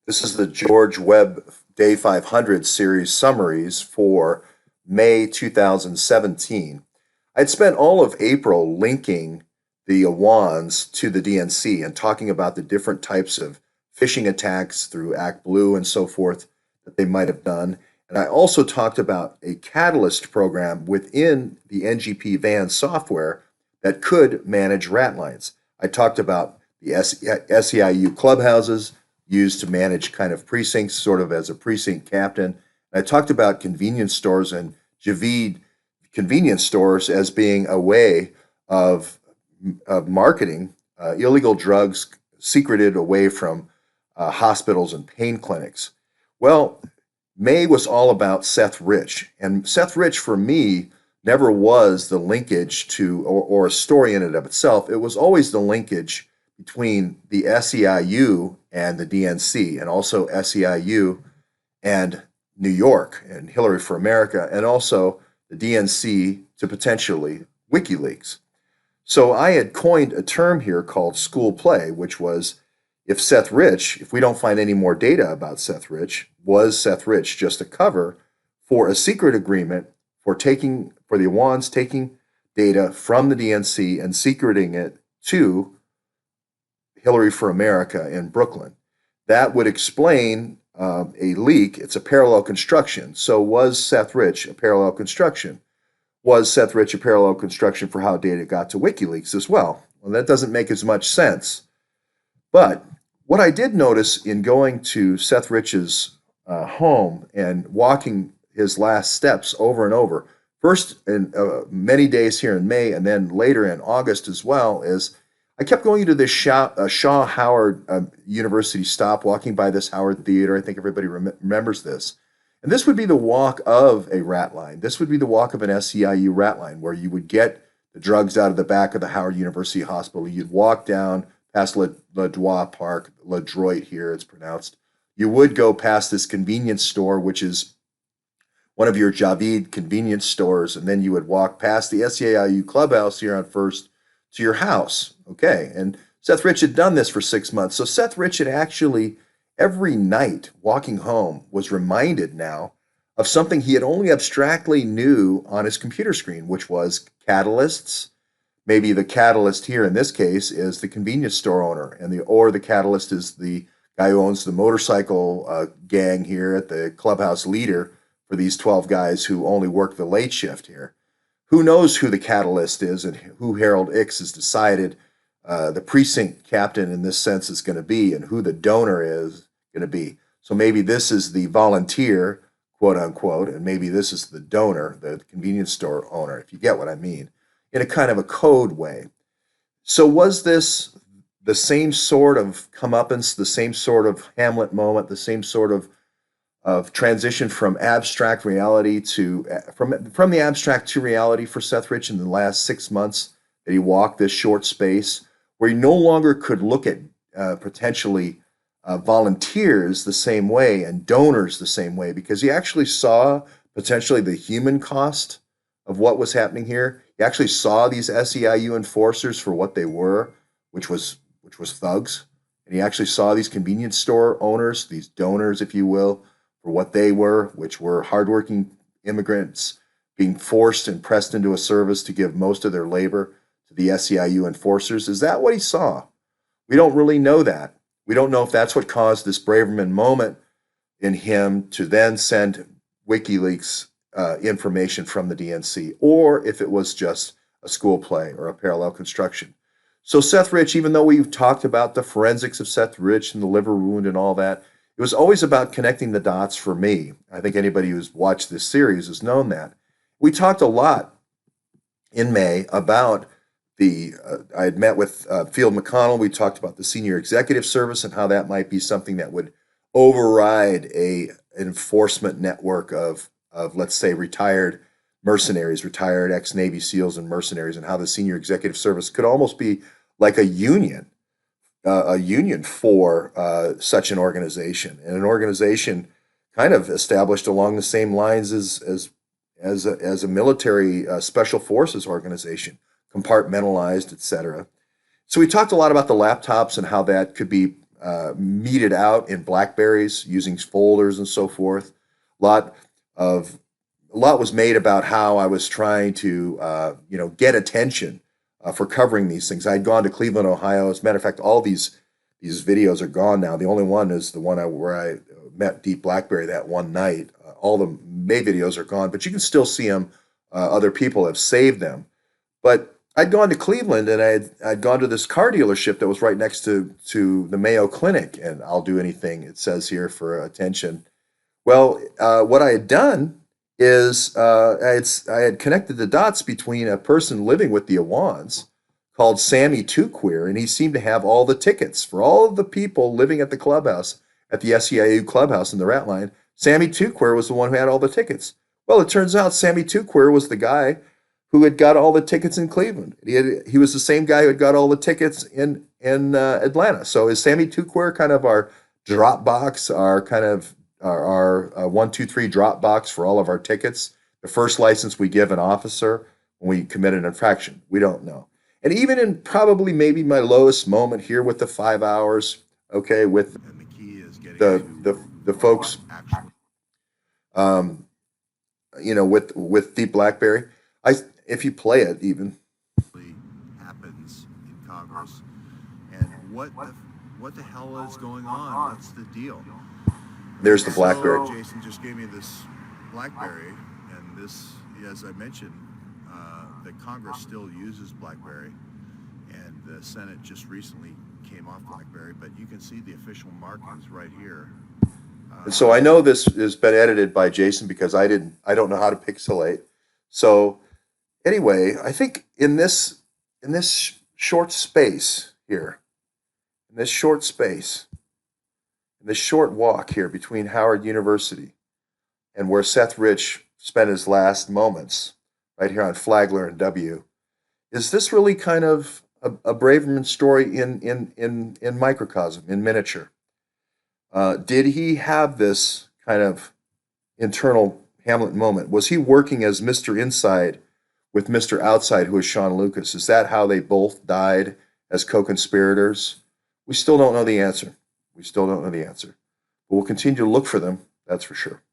This is the George Webb Day 500 series summaries for May 2017. I'd spent all of April linking the Awans to the DNC and talking about the different types of phishing attacks through Act Blue and so forth that they might have done. And I also talked about a catalyst program within the NGP van software that could manage rat lines. I talked about the SEIU clubhouses used to manage kind of precincts, sort of as a precinct captain. And I talked about convenience stores and Javid convenience stores as being a way of, of marketing illegal drugs secreted away from hospitals and pain clinics. Well, May was all about Seth Rich. And Seth Rich, for me, never was the linkage to, or a story in and of itself. It was always the linkage between the SEIU and the DNC, and also SEIU and New York and Hillary for America, and also the DNC to potentially WikiLeaks. So I had coined a term here called school play, which was if we don't find any more data about Seth Rich, was Seth Rich just a cover for a secret agreement for the Awans taking data from the DNC and secreting it to Hillary for America in Brooklyn? That would explain a leak. It's a parallel construction. So was Seth Rich a parallel construction? Was Seth Rich a parallel construction for how data got to WikiLeaks as well? Well, that doesn't make as much sense. But what I did notice in going to Seth Rich's home and walking his last steps over and over, first in many days here in May and then later in August as well, is I kept going to this Shaw Howard University stop, walking by this Howard Theater. I think everybody remembers this. And this would be the walk of a rat line. This would be the walk of an SEIU rat line, where you would get the drugs out of the back of the Howard University Hospital. You'd walk down past Le Droit Park, Le Droit here it's pronounced. You would go past this convenience store, which is one of your Javid convenience stores, and then you would walk past the SEIU clubhouse here on First to your house. Okay, and Seth Rich had done this for 6 months. So Seth Rich had actually, every night walking home, was reminded now of something he had only abstractly knew on his computer screen, which was catalysts. Maybe the catalyst here in this case is the convenience store owner, or the catalyst is the guy who owns the motorcycle gang here at the clubhouse leader for these 12 guys who only work the late shift here. Who knows who the catalyst is and who Harold Ickes has decided the precinct captain in this sense is going to be, and who the donor is going to be. So maybe this is the volunteer, quote unquote, and maybe this is the donor, the convenience store owner, if you get what I mean, in a kind of a code way. So was this the same sort of comeuppance, the same sort of Hamlet moment, the same sort of transition from abstract reality to from the abstract to reality for Seth Rich in the last 6 months that he walked this short space, where he no longer could look at potentially volunteers the same way and donors the same way, because he actually saw potentially the human cost of what was happening here. He actually saw these SEIU enforcers for what they were, which was thugs, and he actually saw these convenience store owners, these donors, if you will, for what they were, which were hardworking immigrants being forced and pressed into a service to give most of their labor to the SEIU enforcers. Is that what he saw? We don't really know that. We don't know if that's what caused this Braverman moment in him to then send WikiLeaks information from the DNC, or if it was just a school play or a parallel construction. So Seth Rich, even though we've talked about the forensics of Seth Rich and the liver wound and all that, it was always about connecting the dots for me. I think anybody who's watched this series has known that. We talked a lot in May about I had met with Field McConnell. We talked about the senior executive service and how that might be something that would override an enforcement network of let's say, retired mercenaries, retired ex-Navy SEALs and mercenaries, and how the senior executive service could almost be like a union for such an organization, and an organization kind of established along the same lines as a military special forces organization, compartmentalized, etc. So we talked a lot about the laptops and how that could be meted out in Blackberries using folders and so forth. A lot of a lot was made about how I was trying to, get attention for covering these things. I'd gone to Cleveland, Ohio. As a matter of fact, all these videos are gone now. The only one is the one where I met Deep Blackberry that one night. All the May videos are gone, but you can still see them. Other people have saved them. But I'd gone to Cleveland and I'd gone to this car dealership that was right next to the Mayo Clinic, and I'll do anything it says here for attention. Well, what I had done is I had connected the dots between a person living with the Awans called Sammy Two Queer, and he seemed to have all the tickets for all of the people living at the clubhouse, at the SEIU clubhouse in the Rat Line. Sammy Two Queer was the one who had all the tickets. Well, it turns out Sammy Two Queer was the guy who had got all the tickets in Cleveland. He was the same guy who had got all the tickets in Atlanta. So is Sammy Two Queer kind of our drop box, our kind of our 1, 2, 3 drop box for all of our tickets? The first license we give an officer when we commit an infraction. We don't know. And even in probably maybe my lowest moment here with the 5 hours, okay, with And the key is getting the to the folks, actually. um, with Deep Blackberry, I if you play it even, Happens in Congress, and what the hell is going on? What's the deal? there's the Blackberry. So Jason just gave me this BlackBerry, and this, as I mentioned, the Congress still uses BlackBerry, and the Senate just recently came off BlackBerry, but you can see the official markings right here. And so I know this has been edited by Jason because I don't know how to pixelate. So anyway, I think in this short space here, in this short space, in this short walk here between Howard University and where Seth Rich spent his last moments, right here on Flagler and W, is this really kind of a Braverman story in microcosm, in miniature? Did he have this kind of internal Hamlet moment? Was he working as Mr. Inside with Mr. Outside, who is Sean Lucas? Is that how they both died as co-conspirators? We still don't know the answer. We still don't know the answer. But we'll continue to look for them, that's for sure.